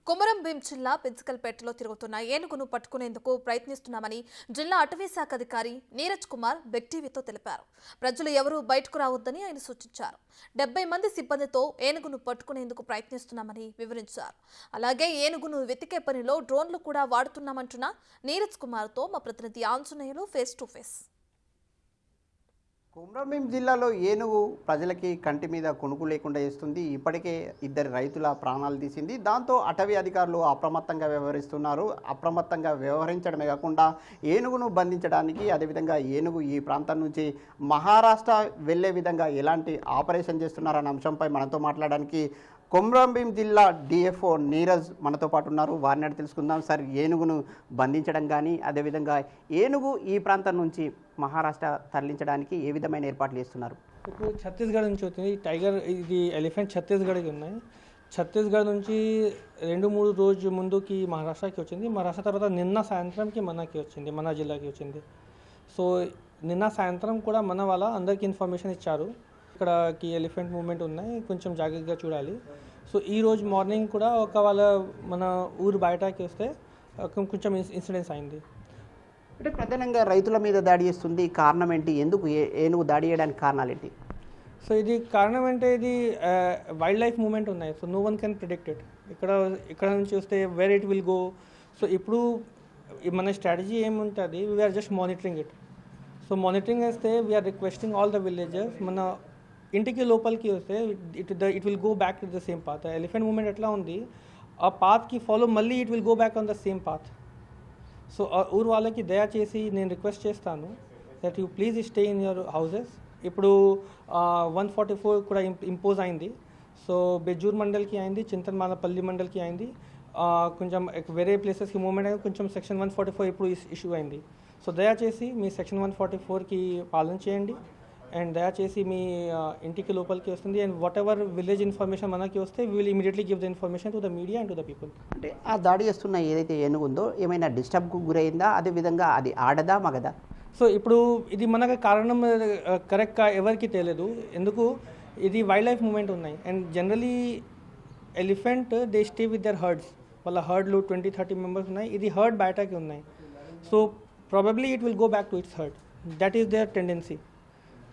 కొమరం భీం జిల్లా పెంచకల్పేటలో తిరుగుతున్న ఏనుగును పట్టుకునేందుకు ప్రయత్నిస్తున్నామని జిల్లా అటవీ శాఖ అధికారి నీరజ్ కుమార్ బెక్టీవీతో తెలిపారు. ప్రజలు ఎవరూ బయటకు రావద్దని ఆయన సూచించారు. 70 మంది సిబ్బందితో ఏనుగును పట్టుకునేందుకు ప్రయత్నిస్తున్నామని వివరించారు. అలాగే ఏనుగును వెతికే పనిలో డ్రోన్లు కూడా వాడుతున్నామంటున్న నీరజ్ కుమార్తో మా ప్రతినిధి Anjaneyulu face to face. Komaram Bheem జిల్లాలో ఏనుగు ప్రజలకి కంటి మీద కొనుక్కు లేకుండా చేస్తుంది. ఇప్పటికే 2 రైతుల ప్రాణాలు తీసింది. దాంతో అటవీ అధికారులు అప్రమత్తంగా వ్యవహరిస్తున్నారు. అప్రమత్తంగా వ్యవహరించడమే కాకుండా ఏనుగును బంధించడానికి, అదేవిధంగా ఏనుగు ఈ ప్రాంతం నుంచి మహారాష్ట్ర వెళ్లే విధంగా ఎలాంటి ఆపరేషన్ చేస్తున్నారన్న అంశంపై మనతో మాట్లాడడానికి కొమరం భీం జిల్లా డిఎఫ్ఓ నీరజ్ మనతో పాటు ఉన్నారు. వారిని అడిగి తెలుసుకుందాం. సార్, ఏనుగును బంధించడం కానీ, అదేవిధంగా ఏనుగు ఈ ప్రాంతం నుంచి మహారాష్ట్ర తరలించడానికి ఏ విధమైన ఏర్పాట్లు చేస్తున్నారు? ఇప్పుడు ఛత్తీస్గఢ్ నుంచి వచ్చింది టైగర్, ఇది ఎలిఫెంట్ ఛత్తీస్గఢ్కి ఉన్నాయి. ఛత్తీస్గఢ్ నుంచి 2-3 రోజు ముందుకి మహారాష్ట్రకి వచ్చింది. మహారాష్ట్ర తర్వాత నిన్న సాయంత్రంకి మనకి వచ్చింది, మన జిల్లాకి వచ్చింది. సో నిన్న సాయంత్రం కూడా మన వాళ్ళ అందరికీ ఇన్ఫర్మేషన్ ఇచ్చారు, ఇక్కడకి ఎలిఫెంట్ మూవ్మెంట్ ఉన్నాయి, కొంచెం జాగ్రత్తగా చూడాలి. సో ఈరోజు మార్నింగ్ కూడా మన ఊరు బయటకి వస్తే కొంచెం ఇన్సిడెంట్స్ అయింది. అంటే ప్రధానంగా రైతుల మీద దాడి చేస్తుంది, కారణం ఏంటి? ఎందుకు ఏనుగు దాడి చేయడానికి కారణాలు ఏంటి? సో ఇది కారణం అంటే ఇది వైల్డ్ లైఫ్ మూమెంట్ ఉన్నాయి. So no one can predict it. ఇక్కడ నుంచి వస్తే where it will go. So ఇప్పుడు మన స్ట్రాటజీ ఏముంటుంది, we're just monitoring it. So monitoring వేస్తే we're requesting all the villages, మన ఇంటికి లోపలికి వస్తే it will go back to the same path. Elephant movement ఎట్లా ఉంది, ఆ పాత్కి ఫాలో మళ్ళీ it will go back on the same path. So ఊరు వాళ్ళకి దయచేసి నేను రిక్వెస్ట్ చేస్తాను that you please stay in your houses. ఇప్పుడు 144 కూడా ఇంపోజ్ అయింది. సో బెజ్జూర్ మండల్కి అయింది, చింతన్మాలపల్లి మండల్కి అయింది, కొంచెం వేరే ప్లేసెస్కి మూవ్మెంట్ అయింది. కొంచెం సెక్షన్ 144 ఇప్పుడు ఇష్యూ అయింది. సో దయచేసి మీ సెక్షన్ 144కి పాలన చేయండి. అండ్ దయచేసి మీ ఇంటికి లోపలికి వస్తుంది. And what ever village information మనకి వస్తే we will immediately give the information to the media and to the people. అంటే ఆ దాడి చేస్తున్న ఏదైతే ఏనుగు ఉందో ఏమైనా డిస్టర్బ్కు గురైందా? అదేవిధంగా అది ఆడదా మగదా? సో ఇప్పుడు ఇది మనకు కారణం కరెక్ట్గా ఎవరికి తెలియదు. ఎందుకు, ఇది వైల్డ్ లైఫ్ మూమెంట్ ఉన్నాయి. And generally elephant they stay with their herds. వాళ్ళ హర్డ్లు 20-30 మెంబర్స్ ఉన్నాయి. ఇది హర్డ్ బయటకి ఉన్నాయి. So probably it will go back to its herd. That is their tendency.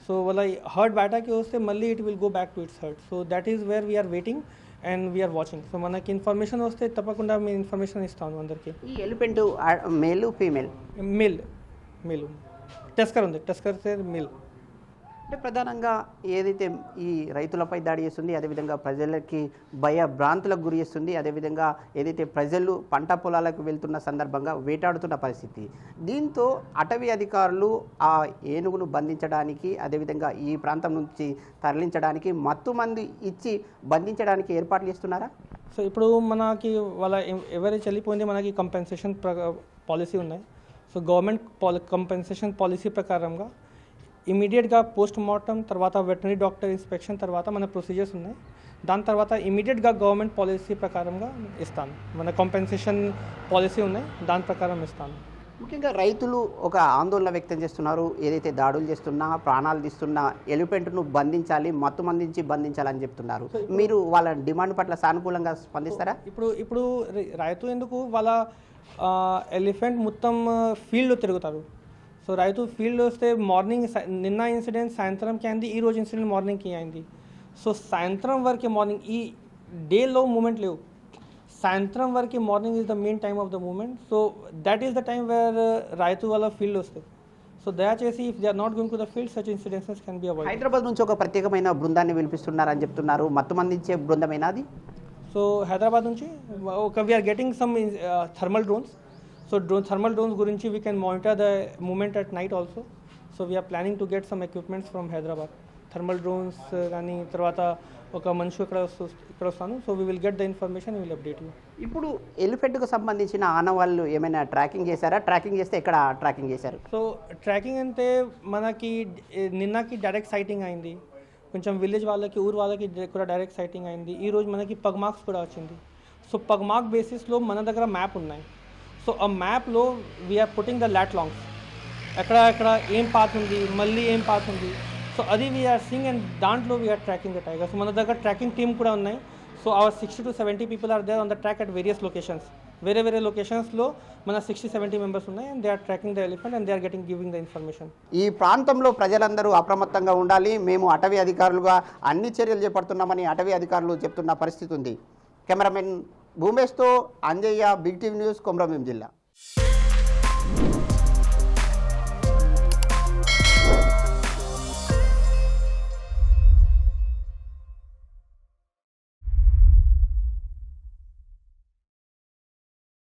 So వాళ్ళ హర్డ్ బయటకి వస్తే మళ్ళీ it will go back to its herd. So that is where we are waiting and we are watching. So మనకి information వస్తే తప్పకుండా మీ information ఇస్తాను అందరికీ. ఈ ఎలిఫెంట్ మేలు ఫీమేల్? మేలు టస్కర్ ఉంది, టస్కర్ మేల్. అంటే ప్రధానంగా ఏదైతే ఈ రైతులపై దాడి చేస్తుంది, అదేవిధంగా ప్రజలకి భ్రాంతులకు గురి చేస్తుంది, అదేవిధంగా ఏదైతే ప్రజలు పంట పొలాలకు వెళ్తున్న సందర్భంగా వేటాడుతున్న పరిస్థితి. దీంతో అటవీ అధికారులు ఆ ఏనుగును బంధించడానికి, అదేవిధంగా ఈ ప్రాంతం నుంచి తరలించడానికి మత్తుమంది ఇచ్చి బంధించడానికి ఏర్పాట్లు చేస్తున్నారా? సో ఇప్పుడు మనకి ఎవరు చనిపోయింది మనకి కంపెన్సేషన్ పాలసీ ఉన్నాయి. సో గవర్నమెంట్ కంపెన్సేషన్ పాలసీ ప్రకారంగా ఇమీడియట్గా పోస్ట్ మార్టం తర్వాత వెటనరీ డాక్టర్ ఇన్స్పెక్షన్ తర్వాత మన ప్రొసీజర్స్ ఉన్నాయి. దాని తర్వాత ఇమీడియట్గా గవర్నమెంట్ పాలసీ ప్రకారంగా ఇస్తాను. మన కంపెన్సేషన్ పాలసీ ఉన్నాయి, దాని ప్రకారం ఇస్తాను. ముఖ్యంగా రైతులు ఒక ఆందోళన వ్యక్తం చేస్తున్నారు. ఏదైతే దాడులు చేస్తున్నా, ప్రాణాలు తీస్తున్నా ఎలిఫెంట్ను బంధించాలి, మత్తుమందించి బంధించాలని చెప్తున్నారు. మీరు వాళ్ళ డిమాండ్ పట్ల సానుకూలంగా స్పందిస్తారా? ఇప్పుడు రైతు ఎందుకు వాళ్ళ ఎలిఫెంట్ మొత్తం ఫీల్డ్లో తిరుగుతారు. సో రైతు ఫీల్డ్ వస్తే మార్నింగ్ నిన్న ఇన్సిడెంట్ సాయంత్రంకి అయింది, ఈ రోజు ఇన్సిడెంట్ మార్నింగ్కి అయింది. సో సాయంత్రం వరకే మార్నింగ్, ఈ డేలో మూమెంట్ లేవు. సాయంత్రం వరకే morning is the main time of the moment. So that is the time where రైతు వాళ్ళ ఫీల్డ్ వస్తుంది. సో దయచేసి if they are not going to the field such incidents can be avoid. Hyderabad నుంచి ఒక ప్రత్యేకమైన బృందాన్ని పిలిపిస్తున్నారని చెప్తున్నారు. మత్తుమందించే బృందమేనా అది? సో హైదరాబాద్ నుంచి we're getting some thermal drones. So thermal drones గురించి we can monitor the movement at night also. So we're planning to get some equipments from Hyderabad. Thermal drones కానీ తర్వాత ఒక మనిషి ఇక్కడ వస్తాను. So we will get the information, will update you. ఇప్పుడు ఎలిఫెంట్కు సంబంధించిన ఆనవాళ్ళు ఏమైనా ట్రాకింగ్ చేశారా? ట్రాకింగ్ చేస్తే ఎక్కడ ట్రాకింగ్ చేశారు? సో ట్రాకింగ్ అంటే మనకి నిన్నకి డైరెక్ట్ సైటింగ్ అయింది, కొంచెం విలేజ్ వాళ్ళకి ఊరు వాళ్ళకి కూడా డైరెక్ట్ సైటింగ్ అయింది. ఈరోజు మనకి పగ్ మార్క్స్ కూడా వచ్చింది. సో పగ్ మార్క్ బేసిస్లో మన దగ్గర మ్యాప్ ఉన్నాయి. సో ఆ మ్యాప్లో we are putting the lat longs, ఎక్కడ ఏం పాత్ ఉంది, మళ్ళీ ఏం పాత్ ఉంది. సో అది వీఆర్ సీయింగ్ అండ్ దాంట్లో we are tracking the tiger. So మన దగ్గర ట్రాకింగ్ టీమ్ కూడా ఉన్నాయి. So our 60 to 70 people are there on the track at various locations. వేరే లొకేషన్స్లో మన 60-70 మెంబర్స్ ఉన్నాయి and they are tracking the elephant and they are giving the information. ఈ ప్రాంతంలో ప్రజలందరూ అప్రమత్తంగా ఉండాలి, మేము అటవీ అధికారులుగా అన్ని చర్యలు చేపడుతున్నామని అటవీ అధికారులు చెప్తున్న పరిస్థితి ఉంది. కెమెరామెన్ భూమేష్తో Anjaiah, big TV news, Komaram Bheem జిల్లా.